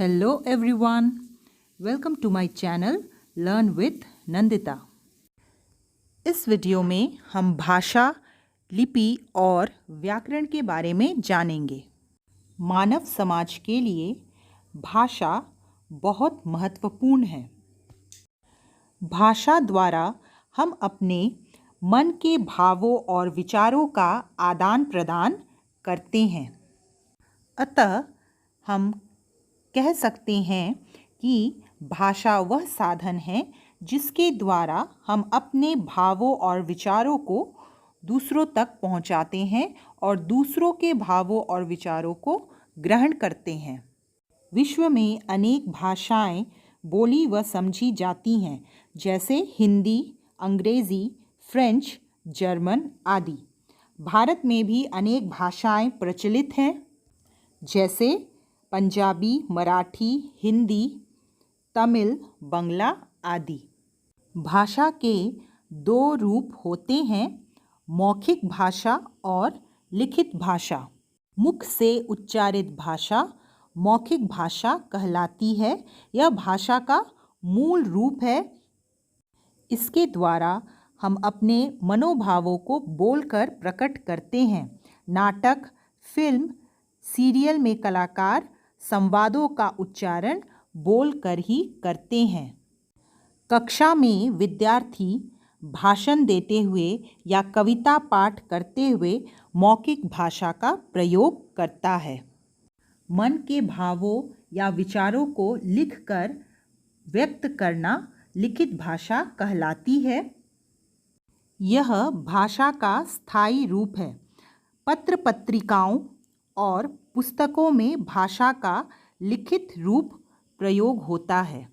Hello everyone, welcome to my channel Learn with Nandita। इस video में हम भाषा, लिपि और व्याकरण के बारे में जानेंगे। मानव समाज के लिए भाषा बहुत महत्वपूर्ण है। भाषा द्वारा हम अपने मन के भावों और विचारों का आदान प्रदान करते हैं। अतः हम कह सकते हैं कि भाषा वह साधन है जिसके द्वारा हम अपने भावों और विचारों को दूसरों तक पहुंचाते हैं और दूसरों के भावों और विचारों को ग्रहण करते हैं। विश्व में अनेक भाषाएं बोली व समझी जाती हैं, जैसे हिंदी, अंग्रेज़ी, फ्रेंच, जर्मन आदि। भारत में भी अनेक भाषाएं प्रचलित हैं, जैसे पंजाबी, मराठी, हिंदी, तमिल, बंगला आदि। भाषा के दो रूप होते हैं, मौखिक भाषा और लिखित भाषा। मुख से उच्चारित भाषा मौखिक भाषा कहलाती है। यह भाषा का मूल रूप है। इसके द्वारा हम अपने मनोभावों को बोलकर प्रकट करते हैं। नाटक, फिल्म, सीरियल में कलाकार संवादों का उच्चारण बोलकर ही करते हैं। कक्षा में विद्यार्थी भाषण देते हुए या कविता पाठ करते हुए मौखिक भाषा का प्रयोग करता है। मन के भावों या विचारों को लिखकर व्यक्त करना लिखित भाषा कहलाती है। यह भाषा का स्थायी रूप है। पत्र पत्रिकाओं और पुस्तकों में भाषा का लिखित रूप प्रयोग होता है।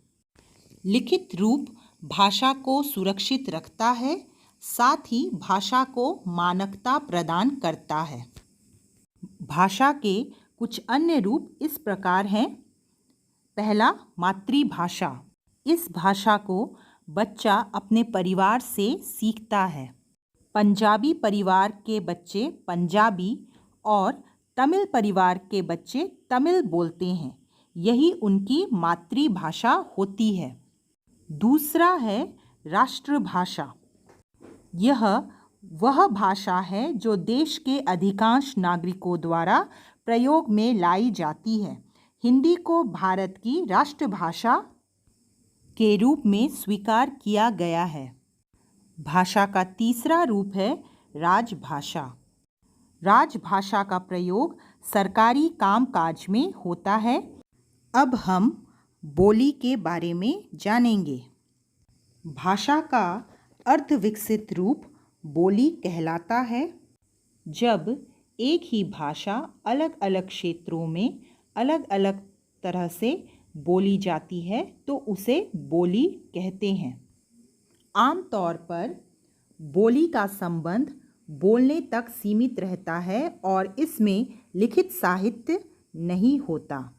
लिखित रूप भाषा को सुरक्षित रखता है, साथ ही भाषा को मानकता प्रदान करता है। भाषा के कुछ अन्य रूप इस प्रकार हैं। पहला, मातृभाषा। इस भाषा को बच्चा अपने परिवार से सीखता है। पंजाबी परिवार के बच्चे पंजाबी और तमिल परिवार के बच्चे तमिल बोलते हैं। यही उनकी मातृभाषा होती है। दूसरा है राष्ट्रभाषा। यह वह भाषा है जो देश के अधिकांश नागरिकों द्वारा प्रयोग में लाई जाती है। हिंदी को भारत की राष्ट्रभाषा के रूप में स्वीकार किया गया है। भाषा का तीसरा रूप है राजभाषा। राजभाषा का प्रयोग सरकारी कामकाज में होता है। अब हम बोली के बारे में जानेंगे। भाषा का अर्धविकसित रूप बोली कहलाता है। जब एक ही भाषा अलग अलग क्षेत्रों में अलग अलग तरह से बोली जाती है तो उसे बोली कहते हैं। आमतौर पर बोली का संबंध बोलने तक सीमित रहता है और इसमें लिखित साहित्य नहीं होता।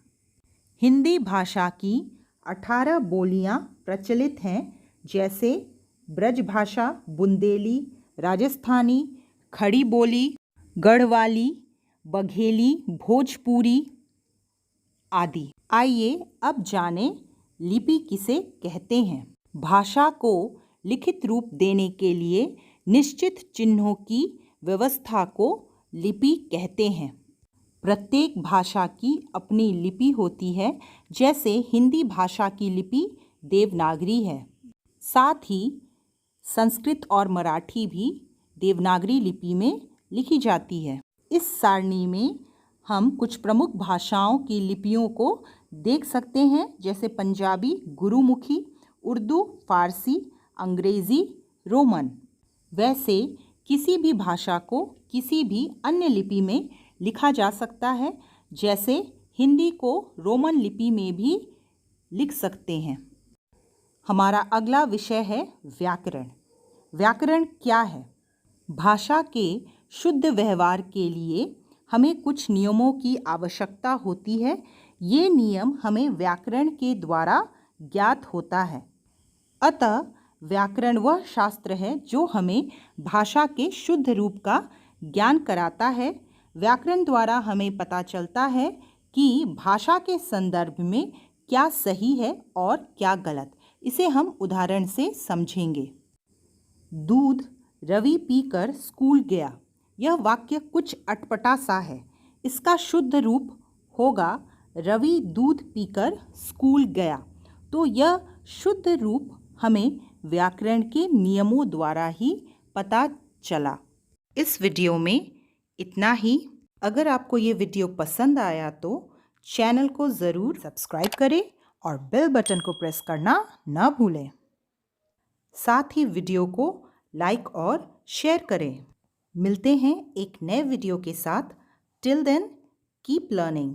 हिंदी भाषा की 18 बोलियां प्रचलित हैं, जैसे ब्रजभाषा, बुंदेली, राजस्थानी, खड़ी बोली, गढ़वाली, बघेली, भोजपुरी आदि। आइए अब जानें लिपि किसे कहते हैं। भाषा को लिखित रूप देने के लिए निश्चित चिन्हों की व्यवस्था को लिपि कहते हैं। प्रत्येक भाषा की अपनी लिपि होती है। जैसे हिंदी भाषा की लिपि देवनागरी है। साथ ही संस्कृत और मराठी भी देवनागरी लिपि में लिखी जाती है। इस सारणी में हम कुछ प्रमुख भाषाओं की लिपियों को देख सकते हैं, जैसे पंजाबी, गुरुमुखी, उर्दू, फारसी, अंग्रेज़ी, रोमन। वैसे किसी भी भाषा को किसी भी अन्य लिपि में लिखा जा सकता है, जैसे हिंदी को रोमन लिपि में भी लिख सकते हैं। हमारा अगला विषय है व्याकरण। व्याकरण क्या है? भाषा के शुद्ध व्यवहार के लिए हमें कुछ नियमों की आवश्यकता होती है। ये नियम हमें व्याकरण के द्वारा ज्ञात होता है। अतः व्याकरण वह शास्त्र है जो हमें भाषा के शुद्ध रूप का ज्ञान कराता है। व्याकरण द्वारा हमें पता चलता है कि भाषा के संदर्भ में क्या सही है और क्या गलत। इसे हम उदाहरण से समझेंगे। दूध रवि पीकर स्कूल गया। यह वाक्य कुछ अटपटा सा है। इसका शुद्ध रूप होगा रवि दूध पीकर स्कूल गया। तो यह शुद्ध रूप हमें व्याकरण के नियमों द्वारा ही पता चला। इस वीडियो में इतना ही। अगर आपको ये वीडियो पसंद आया तो चैनल को ज़रूर सब्सक्राइब करें और बेल बटन को प्रेस करना ना भूलें। साथ ही वीडियो को लाइक और शेयर करें। मिलते हैं एक नए वीडियो के साथ। Till then keep learning.